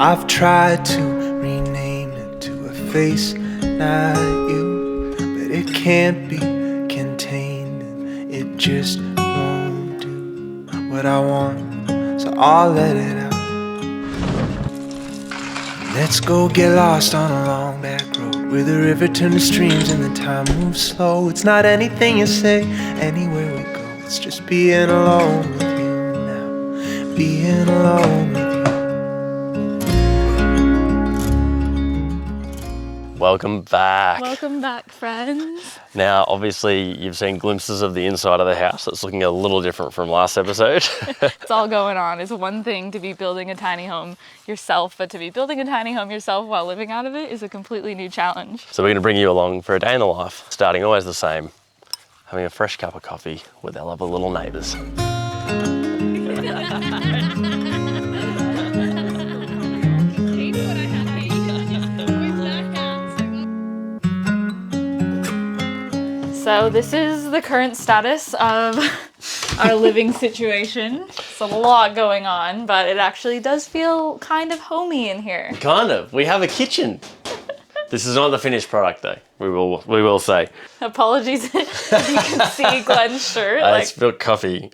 I've tried to rename it to a face, not you, but it can't be contained, and it just won't do what I want, so I'll let it out. Let's go get lost on a long back road, where the river turns to streams and the time moves slow. It's not anything you say, anywhere we go, it's just being alone with you now, being alone with you. Welcome back. Welcome back, friends. Now, obviously, you've seen glimpses of the inside of the house. It's looking a little different from last episode. It's all going on. It's one thing to be building a tiny home yourself, but to be building a tiny home yourself while living out of it is a completely new challenge. So we're going to bring you along for a day in the life, starting always the same, having a fresh cup of coffee with our lovely little neighbours. So this is the current status of our living situation. It's a lot going on, but it actually does feel kind of homey in here. Kind of. We have a kitchen. This is not the finished product, though. We will say. Apologies if you can see Glenn's shirt. I spilled coffee.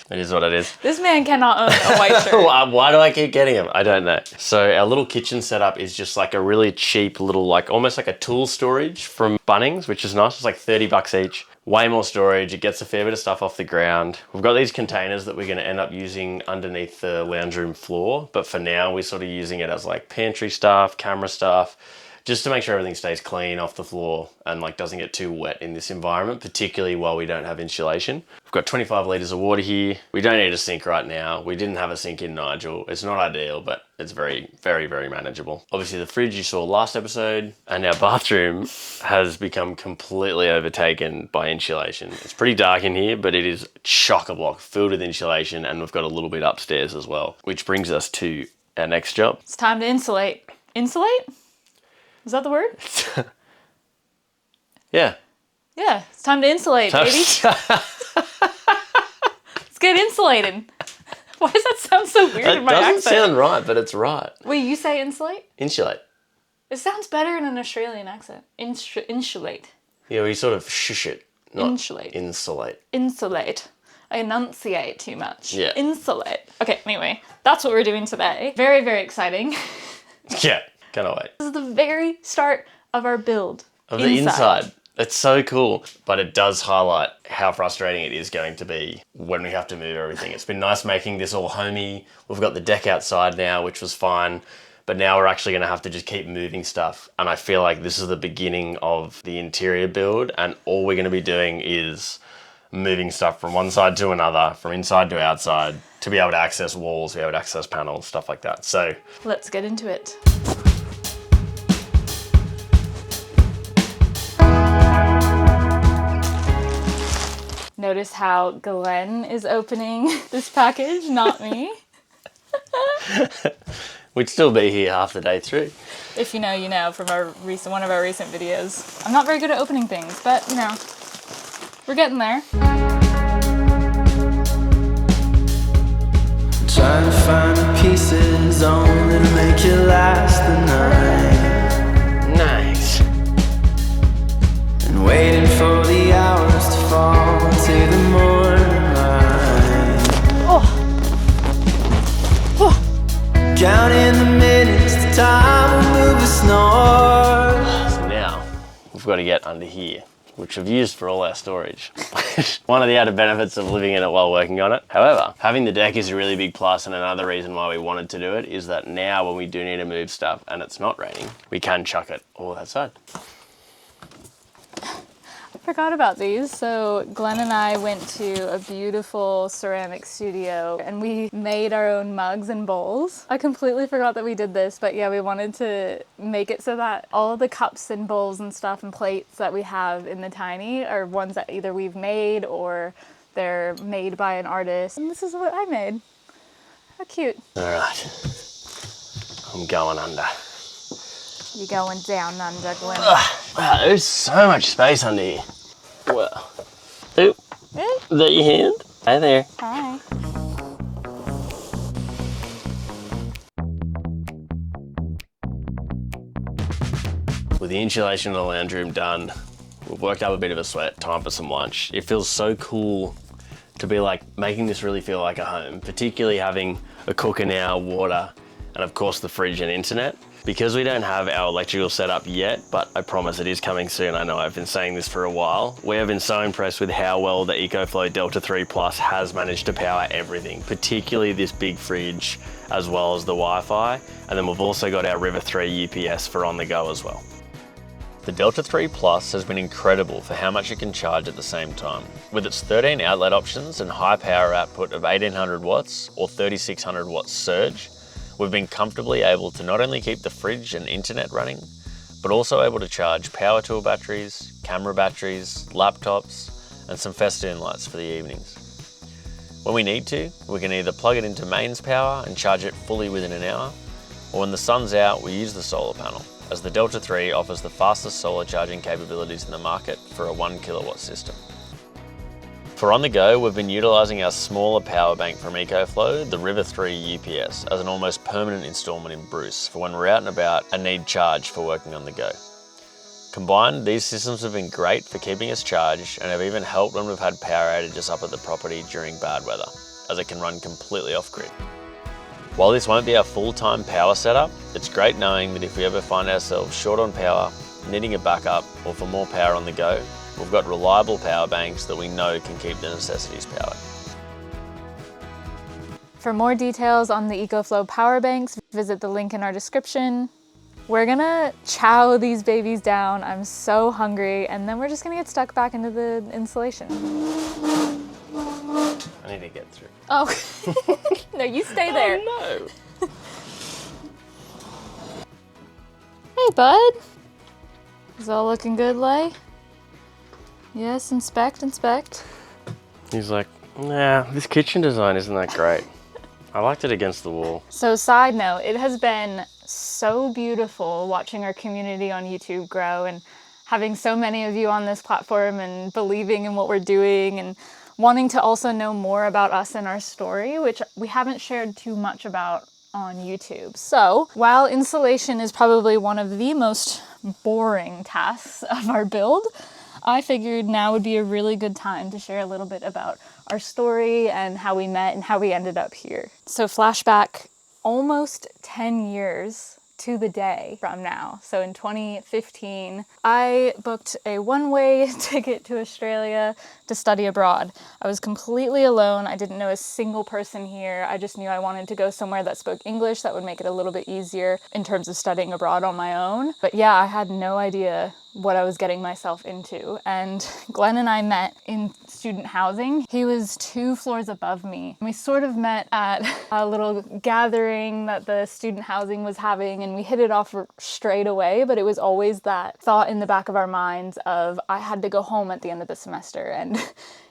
It is what it is. This man cannot own a white shirt. Why do I keep getting them? I don't know. So our little kitchen setup is just like a really cheap little, like almost like a tool storage from Bunnings, which is nice. It's like $30 each. Way more storage. It gets a fair bit of stuff off the ground. We've got these containers that we're going to end up using underneath the lounge room floor. But for now, we're sort of using it as like pantry stuff, camera stuff, just to make sure everything stays clean off the floor and like doesn't get too wet in this environment, particularly while we don't have insulation. We've got 25 litres of water here. We don't need a sink right now. We didn't have a sink in Nigel. It's not ideal, but it's very, very, very manageable. Obviously the fridge you saw last episode, and our bathroom has become completely overtaken by insulation. It's pretty dark in here, but it is chock-a-block filled with insulation, and we've got a little bit upstairs as well, which brings us to our next job. It's time to insulate. Insulate? Is that the word? Yeah. Yeah, it's time to insulate, baby. Let's get insulated. Why does that sound so weird in my accent? It doesn't sound right, but it's right. Wait, you say insulate? Insulate. It sounds better in an Australian accent. Insulate. Yeah, we sort of shush it. Not Insulate. Insulate. Insulate. I enunciate too much. Yeah. Insulate. Okay, anyway, that's what we're doing today. Very, very exciting. Yeah, cannot wait. This is the very start of our build. Of the inside. It's so cool, but it does highlight how frustrating it is going to be when we have to move everything. It's been nice making this all homey. We've got the deck outside now, which was fine, but now we're actually going to have to just keep moving stuff. And I feel like this is the beginning of the interior build, and all we're going to be doing is moving stuff from one side to another, from inside to outside, to be able to access walls, to be able to access panels, stuff like that. So let's get into it. Notice how Glenn is opening this package, not me. We'd still be here half the day through. If you know, you know from one of our recent videos. I'm not very good at opening things, but you know, we're getting there. Trying to find the pieces only to make it last the night. Nice. And waiting for the hours to fall into the morning light. Counting the minutes, the time will move us north. So now we've got to get under here, which we've used for all our storage. One of the added benefits of living in it while working on it. However, having the deck is a really big plus, and another reason why we wanted to do it is that now when we do need to move stuff and it's not raining, we can chuck it all outside. Forgot about these. So Glenn and I went to a beautiful ceramic studio and we made our own mugs and bowls. I completely forgot that we did this, but yeah, we wanted to make it so that all of the cups and bowls and stuff and plates that we have in the tiny are ones that either we've made or they're made by an artist. And this is what I made. How cute. All right, I'm going under. You going down under, Glenn? Wow, there's so much space under here. Well, oop, is that your hand? Hi there. Hi. With the insulation of the lounge room done, we've worked up a bit of a sweat, time for some lunch. It feels so cool to be like making this really feel like a home, particularly having a cooker now, water, and of course the fridge and internet. Because we don't have our electrical setup yet, but I promise it is coming soon. I know I've been saying this for a while. We have been so impressed with how well the EcoFlow Delta 3 Plus has managed to power everything, particularly this big fridge, as well as the Wi-Fi. And then we've also got our River 3 UPS for on the go as well. The Delta 3 Plus has been incredible for how much it can charge at the same time. With its 13 outlet options and high power output of 1800 watts or 3600 watts surge, we've been comfortably able to not only keep the fridge and internet running, but also able to charge power tool batteries, camera batteries, laptops, and some festoon lights for the evenings. When we need to, we can either plug it into mains power and charge it fully within an hour, or when the sun's out, we use the solar panel, as the Delta 3 offers the fastest solar charging capabilities in the market for a 1 kilowatt system. For on the go, we've been utilising our smaller power bank from EcoFlow, the River 3 UPS, as an almost permanent instalment in Bruce for when we're out and about and need charge for working on the go. Combined, these systems have been great for keeping us charged and have even helped when we've had power outages up at the property during bad weather, as it can run completely off grid. While this won't be our full-time power setup, it's great knowing that if we ever find ourselves short on power, needing a backup, or for more power on the go, we've got reliable power banks that we know can keep the necessities powered. For more details on the EcoFlow power banks, visit the link in our description. We're gonna chow these babies down. I'm so hungry, and then we're just gonna get stuck back into the installation. I need to get through. Oh, no, you stay there. Oh no! Hey, bud. Is all looking good, Lay? Yes, inspect, inspect. He's like, nah, this kitchen design isn't that great. I liked it against the wall. So side note, it has been so beautiful watching our community on YouTube grow and having so many of you on this platform and believing in what we're doing and wanting to also know more about us and our story, which we haven't shared too much about on YouTube. So while installation is probably one of the most boring tasks of our build, I figured now would be a really good time to share a little bit about our story and how we met and how we ended up here. So flashback almost 10 years to the day from now. So in 2015, I booked a one-way ticket to Australia to study abroad. I was completely alone. I didn't know a single person here. I just knew I wanted to go somewhere that spoke English that would make it a little bit easier in terms of studying abroad on my own. But yeah, I had no idea what I was getting myself into. And Glenn and I met in student housing. He was 2 floors above me. We sort of met at a little gathering that the student housing was having, and we hit it off straight away, but it was always that thought in the back of our minds of I had to go home at the end of the semester. And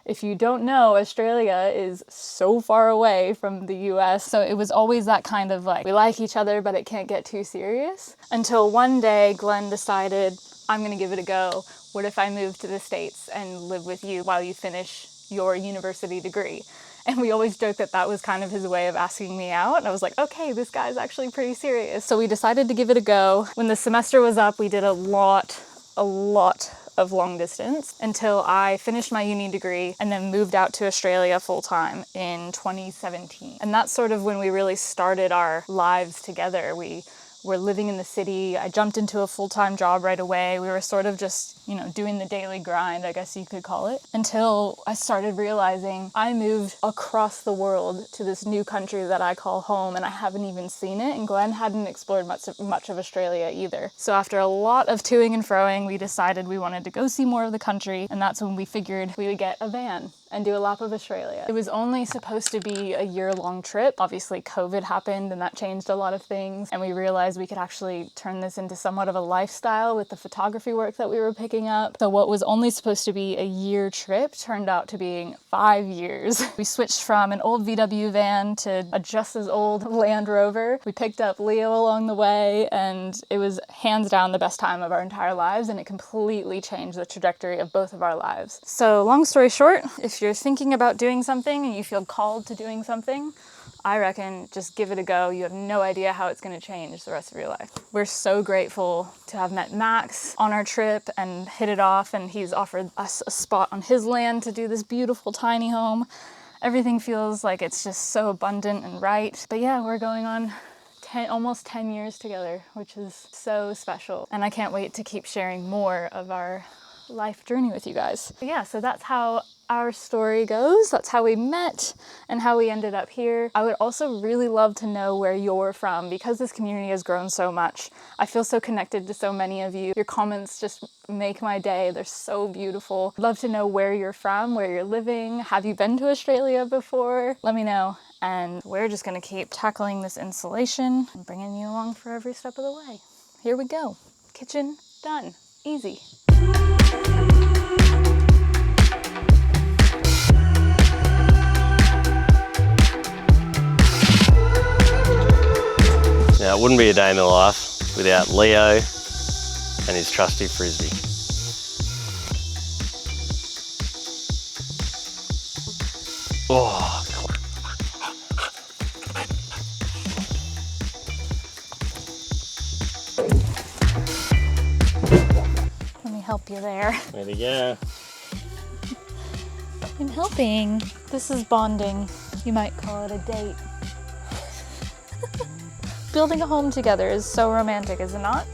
if you don't know, Australia is so far away from the US, so it was always that kind of like, we like each other, but it can't get too serious. Until one day, Glenn decided, I'm gonna give it a go. What if I move to the States and live with you while you finish your university degree? And we always joked that that was kind of his way of asking me out. And I was like, okay, this guy's actually pretty serious. So we decided to give it a go. When the semester was up, we did a lot of long distance until I finished my uni degree and then moved out to Australia full time in 2017. And that's sort of when we really started our lives together. We were living in the city. I jumped into a full-time job right away. We were sort of just, doing the daily grind, I guess you could call it, until I started realizing I moved across the world to this new country that I call home, and I haven't even seen it, and Glenn hadn't explored much of Australia either. So after a lot of toing and froing, we decided we wanted to go see more of the country, and that's when we figured we would get a van and do a lap of Australia. It was only supposed to be a year-long trip. Obviously, COVID happened and that changed a lot of things, and we realized we could actually turn this into somewhat of a lifestyle with the photography work that we were picking up. So what was only supposed to be a year trip turned out to being 5 years. We switched from an old VW van to a just as old Land Rover. We picked up Leo along the way, and it was hands down the best time of our entire lives, and it completely changed the trajectory of both of our lives. So long story short, if you're thinking about doing something and you feel called to doing something, I reckon just give it a go. You have no idea how it's gonna change the rest of your life. We're so grateful to have met Max on our trip and hit it off, and he's offered us a spot on his land to do this beautiful tiny home. Everything feels like it's just so abundant and right. But yeah, we're going on almost 10 years together, which is so special. And I can't wait to keep sharing more of our life journey with you guys. But yeah, so that's how our story goes. That's how we met and how we ended up here. I would also really love to know where you're from, because this community has grown so much. I feel so connected to so many of you. Your comments just make my day. They're so beautiful. I'd love to know where you're from, where you're living. Have you been to Australia before? Let me know. And we're just gonna keep tackling this installation and bringing you along for every step of the way. Here we go. Kitchen done. Easy. Now, it wouldn't be a day in the life without Leo and his trusty frisbee. Oh, Let me help you there. there we go. I'm helping. This is bonding. You might call it a date. Building a home together is so romantic, is it not?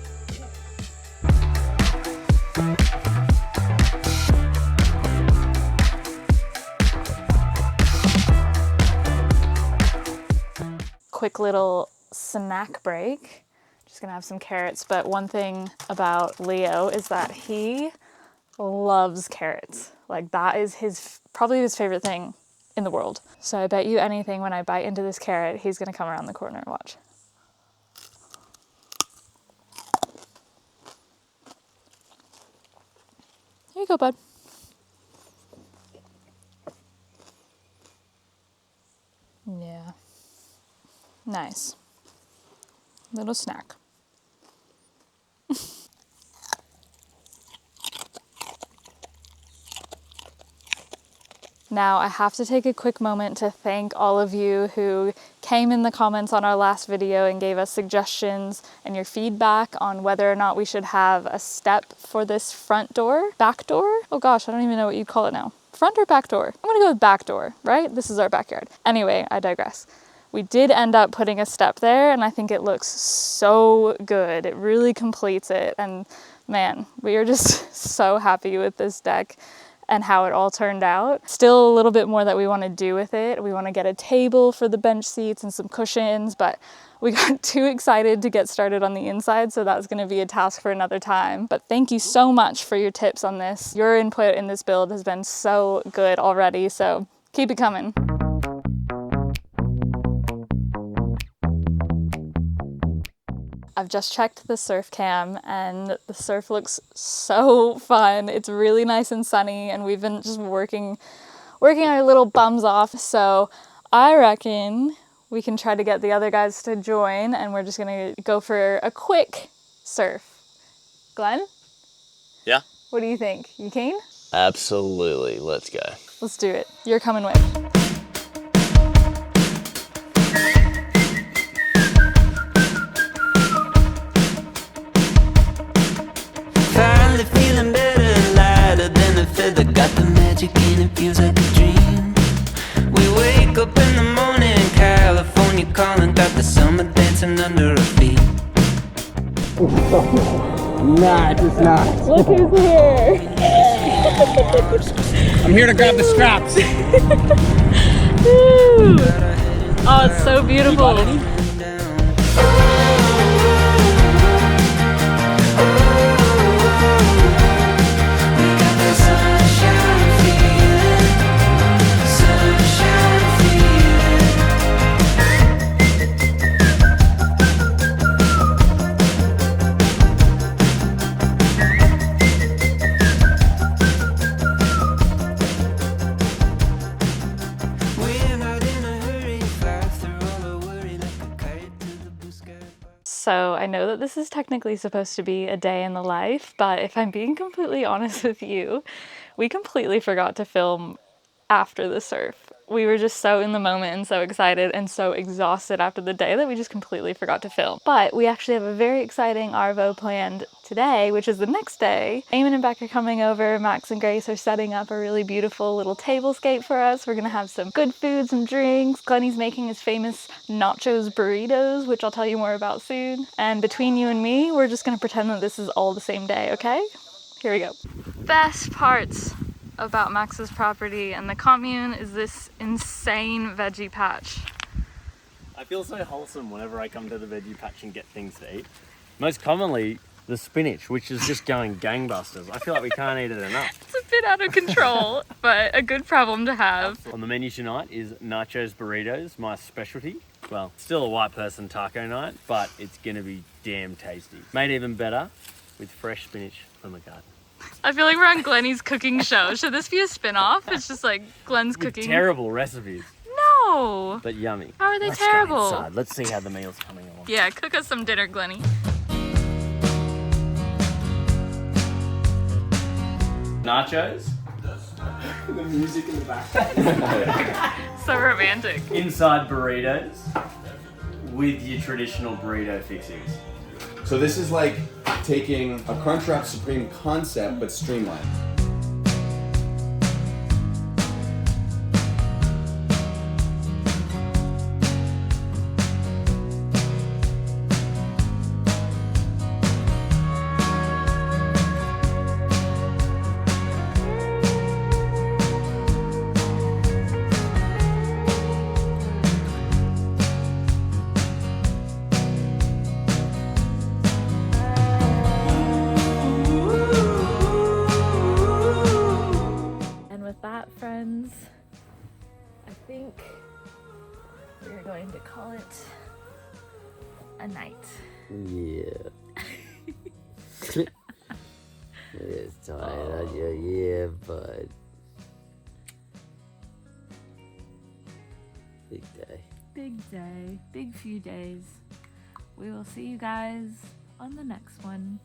Quick little snack break. Just gonna have some carrots, but one thing about Leo is that he loves carrots. Like, that is probably his favorite thing in the world. So I bet you anything when I bite into this carrot, he's gonna come around the corner and watch. Here you go, bud. Yeah. Nice. Little snack. Now, I have to take a quick moment to thank all of you who came in the comments on our last video and gave us suggestions and your feedback on whether or not we should have a step for this front door. Back door? Oh gosh, I don't even know what you'd call it now. Front or back door? I'm gonna go with back door, right? This is our backyard. Anyway, I digress. We did end up putting a step there, and I think it looks so good. It really completes it, and man, we are just so happy with this deck and how it all turned out. Still a little bit more that we want to do with it. We want to get a table for the bench seats and some cushions, but we got too excited to get started on the inside, so that's going to be a task for another time. But thank you so much for your tips on this. Your input in this build has been so good already, so keep it coming. I've just checked the surf cam and the surf looks so fun. It's really nice and sunny, and we've been just working our little bums off. So I reckon we can try to get the other guys to join, and we're just gonna go for a quick surf. Glenn? Yeah? What do you think? You keen? Absolutely. Let's go. Let's do it. You're coming with. Finally feeling better, lighter than a feather. Got the magic and it feels like a dream. We wake up in the morning, California calling. Got the summer dancing under our feet. Nice, it's nice. Look who's here! I'm here to grab the scraps. Woo. Oh, it's so beautiful. So I know that this is technically supposed to be a day in the life, but if I'm being completely honest with you, we completely forgot to film after the surf. We were just so in the moment and so excited and so exhausted after the day that we just completely forgot to film. But we actually have a very exciting Arvo planned today, which is the next day. Eamon and Beck are coming over. Max and Grace are setting up a really beautiful little tablescape for us. We're gonna have some good food, some drinks. Glenny's making his famous nachos burritos, which I'll tell you more about soon. And between you and me, we're just gonna pretend that this is all the same day, okay? Here we go. Best parts about Max's property and the commune is this insane veggie patch. I feel so wholesome whenever I come to the veggie patch and get things to eat. Most commonly, the spinach, which is just going gangbusters. I feel like we can't eat it enough. It's a bit out of control, but a good problem to have. On the menu tonight is nachos burritos, my specialty. Well, still a white person taco night, but it's gonna be damn tasty. Made even better with fresh spinach from the garden. I feel like we're on Glenny's cooking show. Should this be a spin-off? It's just like Glenn's With cooking. terrible recipes, No! but yummy. How are they Let's terrible? Go inside. Let's see how the meal's coming along. Yeah, cook us some dinner, Glenny. Nachos. The music in the background. So romantic. Inside burritos with your traditional burrito fixings. So this is like taking a Crunchwrap Supreme concept but streamlined. Friends, I think we're going to call it a night. Yeah. It's tired, aren't you? Yeah, bud. Big day. Big day, big few days. We will see you guys on the next one.